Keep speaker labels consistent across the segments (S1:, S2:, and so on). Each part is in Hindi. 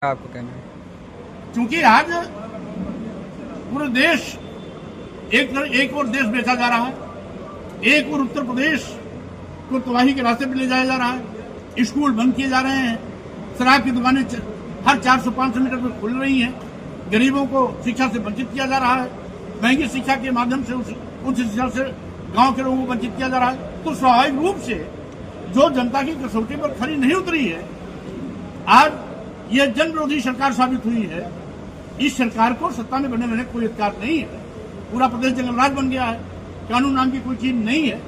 S1: आपको कहना है?
S2: क्योंकि आज पूरे देश एक और देश बेचा जा रहा है, एक और उत्तर प्रदेश को तबाही के रास्ते पर ले जाया जा रहा है। स्कूल बंद किए जा रहे हैं, शराब की दुकानें हर 400-500 मीटर पर खुल रही हैं, गरीबों को शिक्षा से वंचित किया जा रहा है, महंगी शिक्षा के माध्यम से उच्च शिक्षा से गांव के लोगों को वंचित किया जा रहा है। तो स्वाभाविक रूप से जो जनता की कसौटी पर खरी नहीं उतरी है, आज यह जन विरोधी सरकार साबित हुई है। इस सरकार को सत्ता में बने रहने कोई अधिकार नहीं है। पूरा प्रदेश जंगलराज बन गया है, कानून नाम की कोई चीज नहीं है।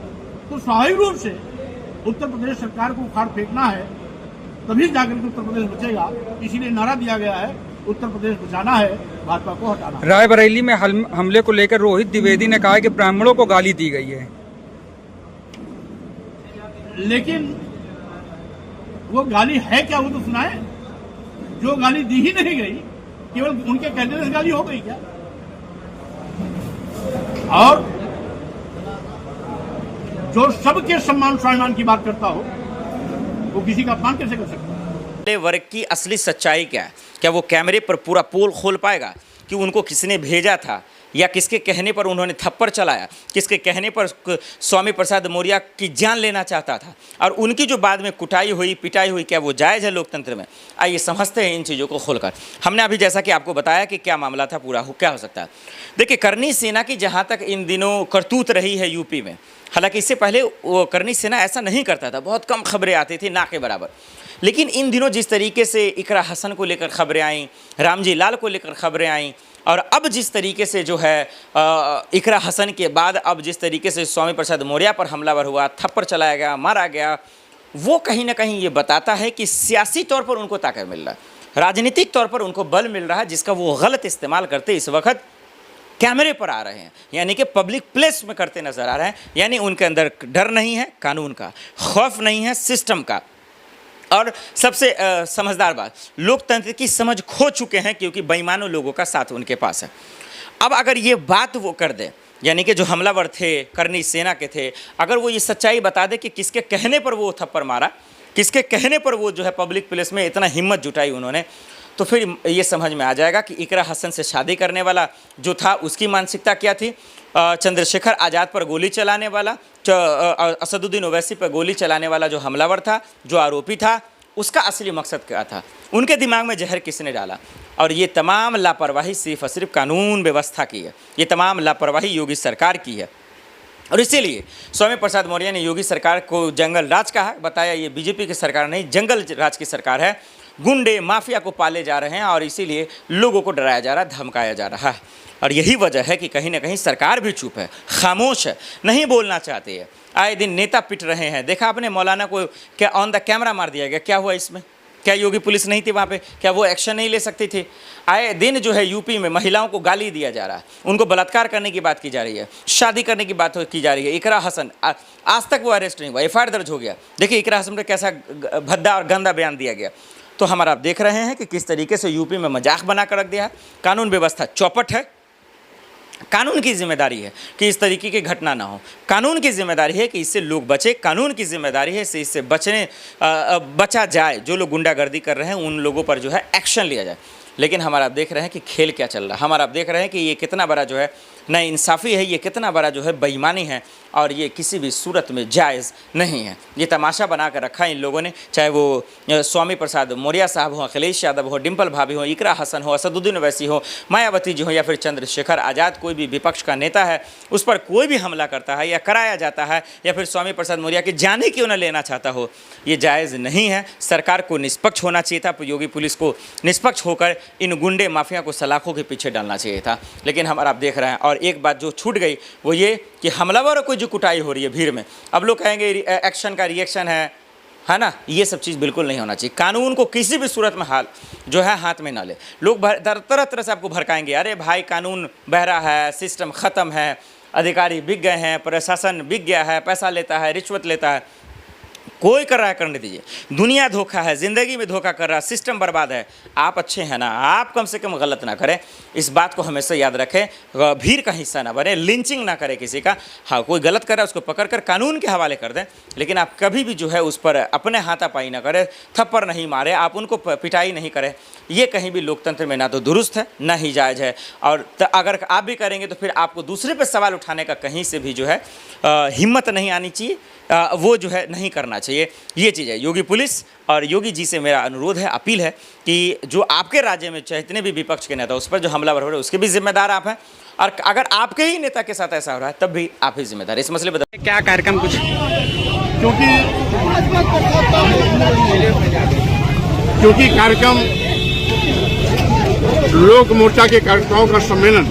S2: तो स्वाभाविक रूप से उत्तर प्रदेश सरकार को उखाड़ फेंकना है, तभी जाकर के उत्तर प्रदेश बचेगा। इसीलिए नारा दिया गया है, उत्तर प्रदेश बचाना है, भाजपा को हटाना है।
S1: रायबरेली में हमले को लेकर रोहित द्विवेदी ने कहा कि ब्राह्मणों को गाली दी गई है,
S2: लेकिन वो गाली है क्या, वो तो सुनाए। जो गाली दी ही नहीं गई, केवल उनके कहने से गाली हो गई क्या? और जो सबके सम्मान स्वाभिमान की बात करता हो, वो किसी का अपमान कैसे कर सकता है?
S3: वर्ग की असली सच्चाई क्या है? क्या वो कैमरे पर पूरा पोल खोल पाएगा कि उनको किसने भेजा था, या किसके कहने पर उन्होंने थप्पड़ चलाया, किसके कहने पर स्वामी प्रसाद मौर्य की जान लेना चाहता था, और उनकी जो बाद में कुटाई हुई पिटाई हुई, क्या वो जायज़ है लोकतंत्र में? आइए समझते हैं इन चीज़ों को खोलकर। हमने अभी जैसा कि आपको बताया कि क्या मामला था, पूरा क्या हो सकता है। देखिए, करनी सेना की जहाँ तक इन दिनों करतूत रही है यूपी में, हालांकि इससे पहले वो करनी सेना ऐसा नहीं करता था, बहुत कम खबरें आती थी, ना के बराबर। लेकिन इन दिनों जिस तरीके से इकरा हसन को लेकर खबरें आईं, रामजी लाल को लेकर खबरें आईं, और अब जिस तरीके से जो है इकरा हसन के बाद अब जिस तरीके से स्वामी प्रसाद मौर्य पर हमलावर हुआ, थप्पड़ चलाया गया, मारा गया, वो कहीं ना कहीं ये बताता है कि सियासी तौर पर उनको ताकत मिल रहा है, राजनीतिक तौर पर उनको बल मिल रहा है, जिसका वो गलत इस्तेमाल करते इस वक्त कैमरे पर आ रहे हैं, यानी कि पब्लिक प्लेस में करते नजर आ रहे हैं। यानी उनके अंदर डर नहीं है कानून का, खौफ नहीं है सिस्टम का, और सबसे समझदार बात, लोकतंत्र की समझ खो चुके हैं, क्योंकि बेईमानों लोगों का साथ उनके पास है। अब अगर ये बात वो कर दे, यानी कि जो हमलावर थे करनी सेना के थे, अगर वो ये सच्चाई बता दे कि किसके कहने पर वो थप्पड़ मारा, किसके कहने पर वो जो है पब्लिक प्लेस में इतना हिम्मत जुटाई उन्होंने, तो फिर ये समझ में आ जाएगा कि इकरा हसन से शादी करने वाला जो था उसकी मानसिकता क्या थी, चंद्रशेखर आज़ाद पर गोली चलाने वाला, असदुद्दीन ओवैसी पर गोली चलाने वाला जो हमलावर था, जो आरोपी था, उसका असली मकसद क्या था, उनके दिमाग में जहर किसने डाला। और ये तमाम लापरवाही सिर्फ और सिर्फ कानून व्यवस्था की है, ये तमाम लापरवाही योगी सरकार की है। और इसीलिए स्वामी प्रसाद मौर्य ने योगी सरकार को जंगल राज कहा, बताया ये बीजेपी की सरकार नहीं, जंगल राज की सरकार है। गुंडे माफिया को पाले जा रहे हैं, और इसीलिए लोगों को डराया जा रहा है, धमकाया जा रहा है। और यही वजह है कि कहीं ना कहीं सरकार भी चुप है, खामोश है, नहीं बोलना चाहती है। आए दिन नेता पिट रहे हैं, देखा आपने मौलाना को क्या ऑन द कैमरा मार दिया गया, क्या हुआ इसमें? क्या योगी पुलिस नहीं थी वहाँ पे? क्या वो एक्शन नहीं ले सकती थी? आए दिन जो है यूपी में महिलाओं को गाली दिया जा रहा है, उनको बलात्कार करने की बात की जा रही है, शादी करने की बात की जा रही है। इकरा हसन आज तक वो अरेस्ट नहीं हुआ, एफआईआर दर्ज हो गया। देखिए इकरा हसन पर कैसा भद्दा और गंदा बयान दिया गया। तो हमारा आप देख रहे हैं कि किस तरीके से यूपी में मजाक बना कर रख दिया है। कानून व्यवस्था चौपट है। कानून की जिम्मेदारी है कि इस तरीके की घटना ना हो, कानून की जिम्मेदारी है कि इससे लोग बचे, कानून की जिम्मेदारी है इससे बचा जाए। जो लोग गुंडागर्दी कर रहे हैं उन लोगों पर जो है एक्शन लिया जाए। लेकिन हमारा आप देख रहे हैं कि खेल क्या चल रहा है। हमारा आप देख रहे हैं कि ये कितना बड़ा जो है नाइंसाफ़ी है, ये कितना बड़ा जो है बेईमानी है, और ये किसी भी सूरत में जायज़ नहीं है। ये तमाशा बना कर रखा है इन लोगों ने, चाहे वो स्वामी प्रसाद मौर्य साहब हो, अखिलेश यादव हो, डिम्पल भाभी हो, इकरा हसन हो, असदुद्दीन ओवैसी हो, मायावती जी हो, या फिर चंद्रशेखर आज़ाद, कोई भी विपक्ष का नेता है, उस पर कोई भी हमला करता है या कराया जाता है, या फिर स्वामी प्रसाद मौर्य की जाने क्यों न लेना चाहता हो, ये जायज़ नहीं है। सरकार को निष्पक्ष होना चाहिए था, योगी पुलिस को निष्पक्ष होकर इन गुंडे माफिया को सलाखों के पीछे डालना चाहिए था। लेकिन हमारा आप देख रहे हैं, और एक बात जो छूट गई वो ये कि हमलावरों को जो कुटाई हो रही है भीड़ में, अब लोग कहेंगे एक्शन का रिएक्शन है ना, ये सब चीज़ बिल्कुल नहीं होना चाहिए। कानून को किसी भी सूरत में जो है हाथ में ना ले। लोग तरह तरह से आपको भड़काएंगे, अरे भाई कानून बहरा है, सिस्टम ख़त्म है, अधिकारी बिक गए हैं, प्रशासन बिक गया है, पैसा लेता है, रिश्वत लेता है। कोई कर रहा है करने दीजिए। दुनिया धोखा है, ज़िंदगी में धोखा कर रहा है, सिस्टम बर्बाद है। आप अच्छे हैं ना, आप कम से कम गलत ना करें, इस बात को हमेशा याद रखें। भीड़ का हिस्सा ना बने, लिंचिंग ना करें किसी का। हाँ, कोई गलत कर रहा है उसको पकड़ कर कानून के हवाले कर दें, लेकिन आप कभी भी जो है उस पर अपने हाथापाई ना करें, थप्पड़ नहीं मारे, आप उनको पिटाई नहीं करें। ये कहीं भी लोकतंत्र में ना तो दुरुस्त है ना ही जायज़ है। और अगर आप भी करेंगे तो फिर आपको दूसरे पर सवाल उठाने का कहीं से भी जो है हिम्मत नहीं आनी चाहिए, वो जो है नहीं करना चाहिए। ये चीज़ है। योगी पुलिस और योगी जी से मेरा अनुरोध है, अपील है कि जो आपके राज्य में जितने भी विपक्ष के नेता उस पर जो हमलावर हो रहे हैं उसके भी जिम्मेदार आप हैं, और अगर आपके ही नेता के साथ ऐसा हो रहा है तब भी आप ही जिम्मेदार। इस मसले पर क्या कार्यक्रम कुछ,
S2: क्योंकि कार्यक्रम लोक मोर्चा के कार्यकर्ताओं का सम्मेलन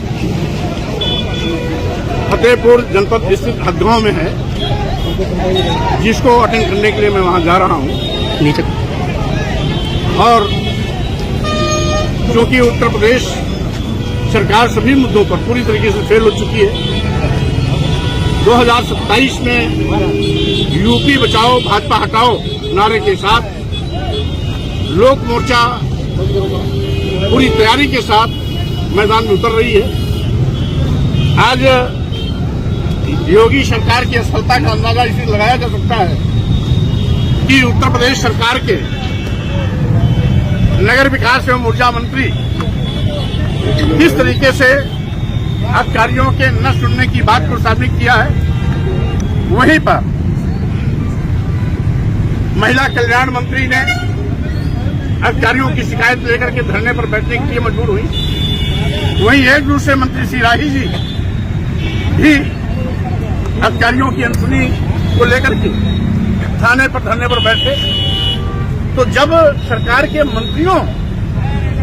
S2: फतेहपुर जनपद स्थित हदगांव में है, जिसको अटेंड करने के लिए मैं वहां जा रहा हूं।
S1: नीचे
S2: और क्योंकि उत्तर प्रदेश सरकार सभी मुद्दों पर पूरी तरीके से फेल हो चुकी है। 2027 में यूपी बचाओ भाजपा हटाओ नारे के साथ लोक मोर्चा पूरी तैयारी के साथ मैदान में उतर रही है। आज योगी सरकार की असफलता का अंदाजा इसलिए लगाया जा सकता है कि उत्तर प्रदेश सरकार के नगर विकास एवं ऊर्जा मंत्री किस तरीके से अधिकारियों के न सुनने की बात को साबित किया है। वहीं पर महिला कल्याण मंत्री ने अधिकारियों की शिकायत लेकर के धरने पर बैठने के लिए मजबूर हुई। वहीं एक दूसरे मंत्री श्री राही जी भी अधिकारियों की अनसुनी को लेकर के थाने पर धरने पर बैठे। तो जब सरकार के मंत्रियों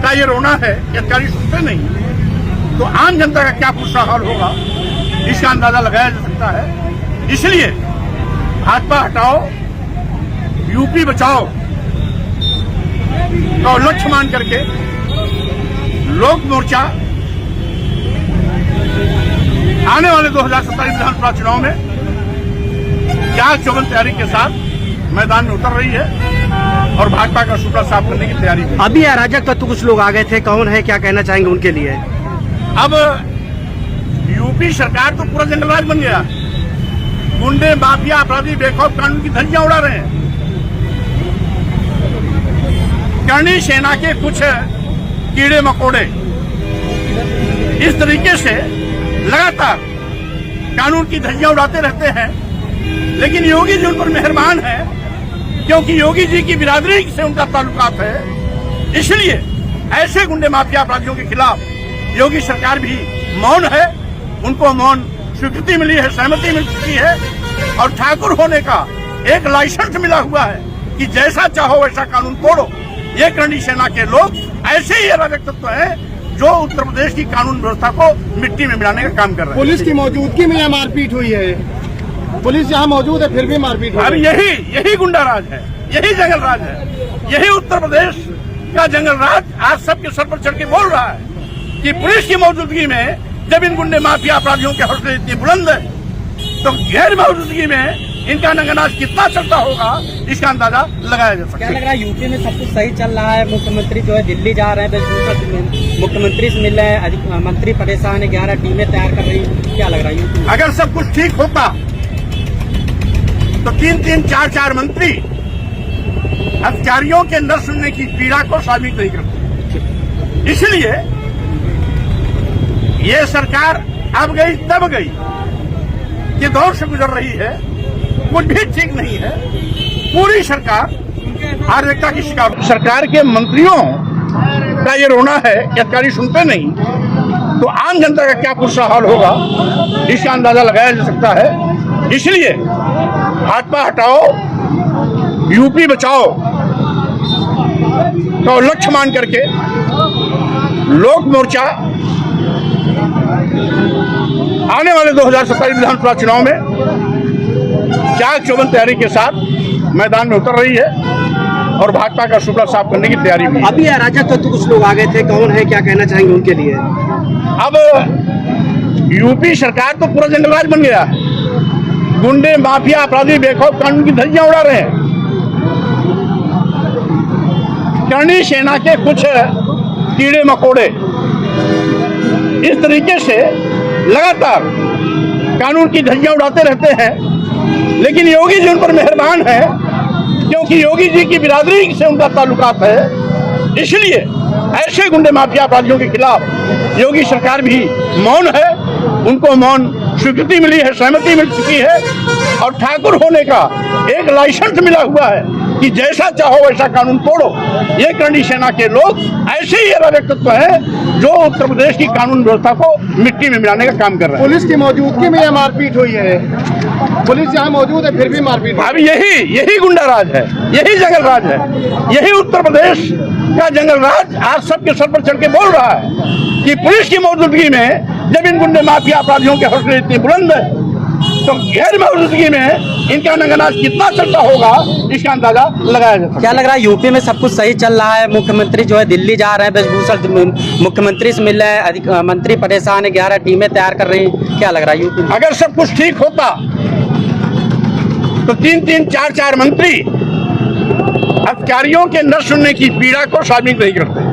S2: का ये रोना है कि अधिकारी सुनते नहीं, तो आम जनता का क्या बुरा हाल होगा, इसका अंदाजा लगाया जा सकता है। इसलिए भाजपा हटाओ यूपी बचाओ का लक्ष्य मान करके लोक मोर्चा आने वाले 2027 विधानसभा चुनाव में क्या चौबन तैयारी के साथ मैदान में उतर रही है और भाजपा का सूत्रा साफ करने की तैयारी है।
S4: अभी अराजक तत्व कुछ लोग आ गए थे, कौन है, क्या कहना चाहेंगे उनके लिए?
S2: अब यूपी सरकार तो पूरा जंगल राज बन गया। गुंडे माफिया अपराधी बेखौफ कानून की धज्जियां उड़ा रहे हैं। करणी सेना के कुछ कीड़े मकोड़े इस तरीके से लगातार कानून की धज्जियां उड़ाते रहते हैं, लेकिन योगी जी उन पर मेहरबान है, क्योंकि योगी जी की बिरादरी से उनका ताल्लुकात है। इसलिए ऐसे गुंडे माफिया अपराधियों के खिलाफ योगी सरकार भी मौन है। उनको मौन स्वीकृति मिली है, सहमति मिल चुकी है, और ठाकुर होने का एक लाइसेंस मिला हुआ है कि जैसा चाहो वैसा कानून तोड़ो। ये करणी सेना के लोग ऐसे ही अराजक तत्व हैं जो उत्तर प्रदेश की कानून व्यवस्था को मिट्टी में मिलाने का काम कर रहे हैं।
S4: पुलिस की मौजूदगी में यह मारपीट हुई है, पुलिस यहाँ मौजूद है फिर भी मारपीट हुई है।
S2: अब यही गुंडा राज है, यही जंगल राज है, यही उत्तर प्रदेश का जंगल राज आज सबके सर पर चढ़ के बोल रहा है कि पुलिस की मौजूदगी में जब इन गुंडे माफिया अपराधियों के हौसले इतने बुलंद है, तो गैर मौजूदगी में इनका नंगनाच कितना चलता होगा, इसका अंदाजा लगाया जा सकता है।
S5: क्या लग रहा है, यूपी में सब कुछ सही चल रहा है, मुख्यमंत्री जो है दिल्ली जा रहे हैं, मुख्यमंत्री से मिल रहे हैं, मंत्री परेशान है, 11 टीमें तैयार कर रही, क्या लग रहा है यूपी?
S2: अगर सब कुछ ठीक होता तो 3-3, 4-4 मंत्री अधिकारियों के न सुनने की पीड़ा को शामिल नहीं करते। इसलिए ये सरकार अब गई तब गई के दौर से गुजर रही है, कुछ भी ठीक नहीं है। पूरी सरकार अराजकता की शिकार। सरकार के मंत्रियों का ये रोना है कि अधिकारी सुनते नहीं, तो आम जनता का क्या बुरा हाल होगा, इसका अंदाजा लगाया जा सकता है। इसलिए भाजपा हटाओ यूपी बचाओ का लक्ष्य मान करके लोक मोर्चा आने वाले 2027 विधानसभा चुनाव में क्या चौबन तैयारी के साथ मैदान में उतर रही है और भाजपा का सूत्रा साफ करने की तैयारी भी।
S4: अभी अराजक तत्व कुछ लोग आ गए थे, कौन है, क्या कहना चाहेंगे उनके लिए?
S2: अब यूपी सरकार तो पूरा जंगल राज बन गया है। गुंडे माफिया अपराधी बेखौफ कानून की धज्जियां उड़ा रहे हैं। करणी सेना के कुछ कीड़े मकोड़े इस तरीके से लगातार कानून की धज्जियां उड़ाते रहते हैं, लेकिन योगी जी उन पर मेहरबान है, क्योंकि योगी जी की बिरादरी से उनका ताल्लुकात है। इसलिए ऐसे गुंडे माफिया अपराधियों के खिलाफ योगी सरकार भी मौन है, उनको मौन स्वीकृति मिली है, सहमति मिल चुकी है, और ठाकुर होने का एक लाइसेंस मिला हुआ है कि जैसा चाहो वैसा कानून तोड़ो। ये करणी सेना के लोग ऐसे ही अराजक तत्व हैं जो उत्तर प्रदेश की कानून व्यवस्था को मिट्टी में मिलाने का काम कर रहे हैं।
S4: पुलिस की मौजूदगी में यह मारपीट हुई है, पुलिस यहाँ मौजूद है फिर भी मारपीट।
S2: अब यही गुंडा राज है, यही जंगल राज है, यही उत्तर प्रदेश का जंगल राज आज सबके सर पर चढ़ के बोल रहा है कि पुलिस की मौजूदगी में जब इन गुंडे माफिया अपराधियों के हौसले इतने बुलंद है, तो गैर मौजूदगी में इनका नंगनाच कितना चलता होगा इसका अंदाजा लगाया जाता है।
S5: क्या लग रहा है यूपी में सब कुछ सही चल रहा है? मुख्यमंत्री जो है दिल्ली जा रहे हैं, ब्रजभूषण मुख्यमंत्री से मिल रहे हैं, अधिक मंत्री परेशान है, 11 टीमें तैयार कर रही हैं। क्या लग रहा है यूपी में?
S2: अगर सब कुछ ठीक होता तो 3-3, 4-4 मंत्री अधिकारियों के न सुनने की पीड़ा को शामिल नहीं करते।